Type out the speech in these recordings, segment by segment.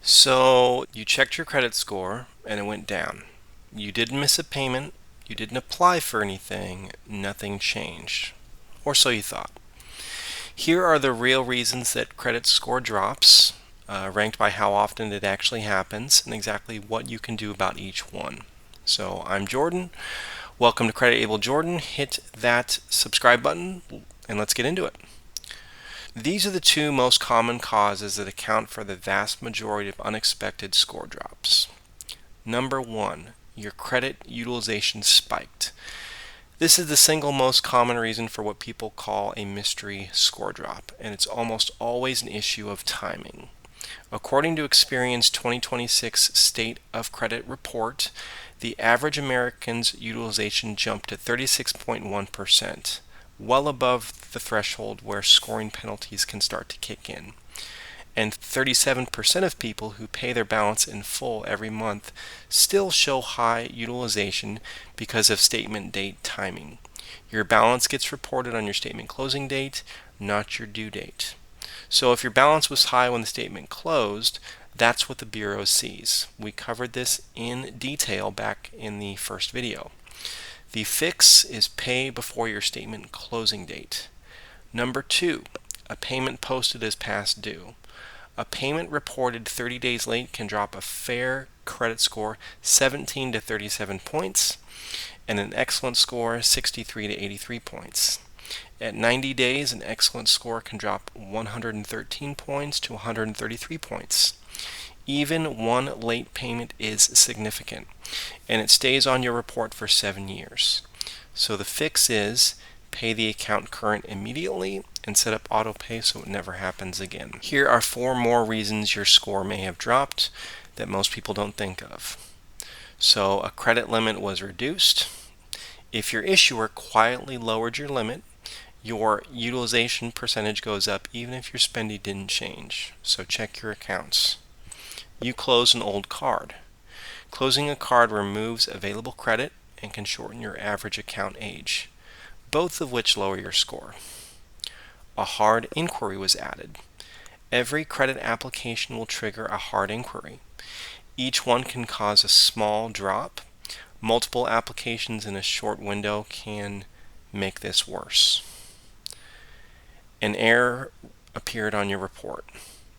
So you checked your credit score and it went down. You didn't miss a payment, you didn't apply for anything, nothing changed. Or so you thought. Here are the real reasons that credit score drops, ranked by how often it actually happens, and exactly what you can do about each one. So I'm Jordan. Welcome to Credit Able Jordan. Hit that subscribe button and let's get into it. These are the two most common causes that account for the vast majority of unexpected score drops. Number one, your credit utilization spiked. This is the single most common reason for what people call a mystery score drop, and it's almost always an issue of timing. According to Experian's 2026 State of Credit Report, the average American's utilization jumped to 36.1%, well above the threshold where scoring penalties can start to kick in. And 37% of people who pay their balance in full every month still show high utilization because of statement date timing. Your balance gets reported on your statement closing date, not your due date. So if your balance was high when the statement closed, that's what the Bureau sees. We covered this in detail back in the first video. The fix is pay before your statement closing date. Number two, a payment posted as past due. A payment reported 30 days late can drop a fair credit score 17 to 37 points and an excellent score 63 to 83 points. At 90 days, an excellent score can drop 113 points to 133 points. Even one late payment is significant, and it stays on your report for 7 years. So the fix is pay the account current immediately and set up auto pay so it never happens again. Here are 4 more reasons your score may have dropped that most people don't think of. So a credit limit was reduced. If your issuer quietly lowered your limit, your utilization percentage goes up even if your spending didn't change. So check your accounts. You close an old card. Closing a card removes available credit and can shorten your average account age, both of which lower your score. A hard inquiry was added. Every credit application will trigger a hard inquiry. Each one can cause a small drop. Multiple applications in a short window can make this worse. An error appeared on your report.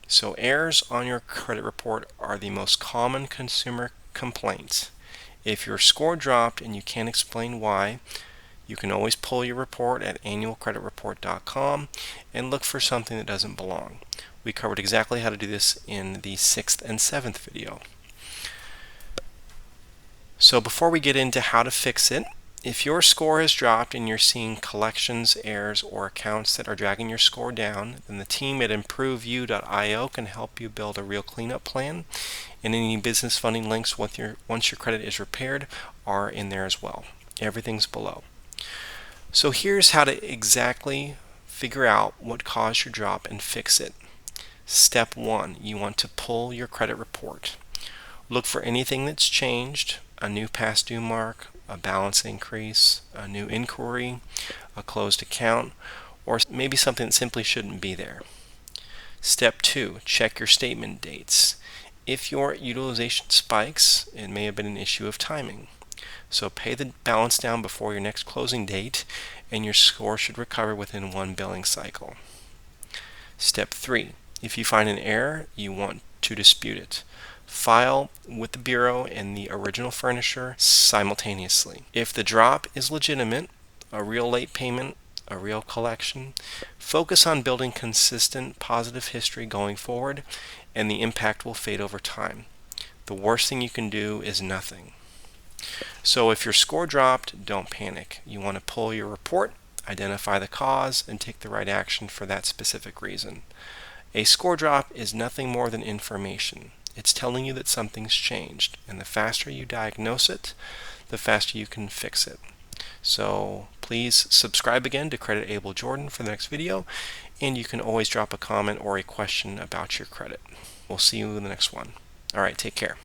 So errors on your credit report are the most common consumer complaints. If your score dropped and you can't explain why, you can always pull your report at annualcreditreport.com and look for something that doesn't belong. We covered exactly how to do this in the 6th and 7th video. So before we get into how to fix it, if your score has dropped and you're seeing collections, errors, or accounts that are dragging your score down, then the team at improveyou.io can help you build a real cleanup plan. And any business funding links once your credit is repaired are in there as well. Everything's below. So here's how to exactly figure out what caused your drop and fix it. Step 1, you want to pull your credit report. Look for anything that's changed, a new past due mark, a balance increase, a new inquiry, a closed account, or maybe something that simply shouldn't be there. Step 2, check your statement dates. If your utilization spikes, it may have been an issue of timing. So pay the balance down before your next closing date, and your score should recover within 1 billing cycle. Step 3, if you find an error, you want to dispute it. File with the Bureau and the original furnisher simultaneously. If the drop is legitimate, a real late payment, a real collection, focus on building consistent positive history going forward, and the impact will fade over time. The worst thing you can do is nothing. So if your score dropped, don't panic. You want to pull your report, identify the cause, and take the right action for that specific reason. A score drop is nothing more than information. It's telling you that something's changed, and the faster you diagnose it, the faster you can fix it. So please subscribe again to Credit Able Jordan for the next video, and you can always drop a comment or a question about your credit. We'll see you in the next one. All right, take care.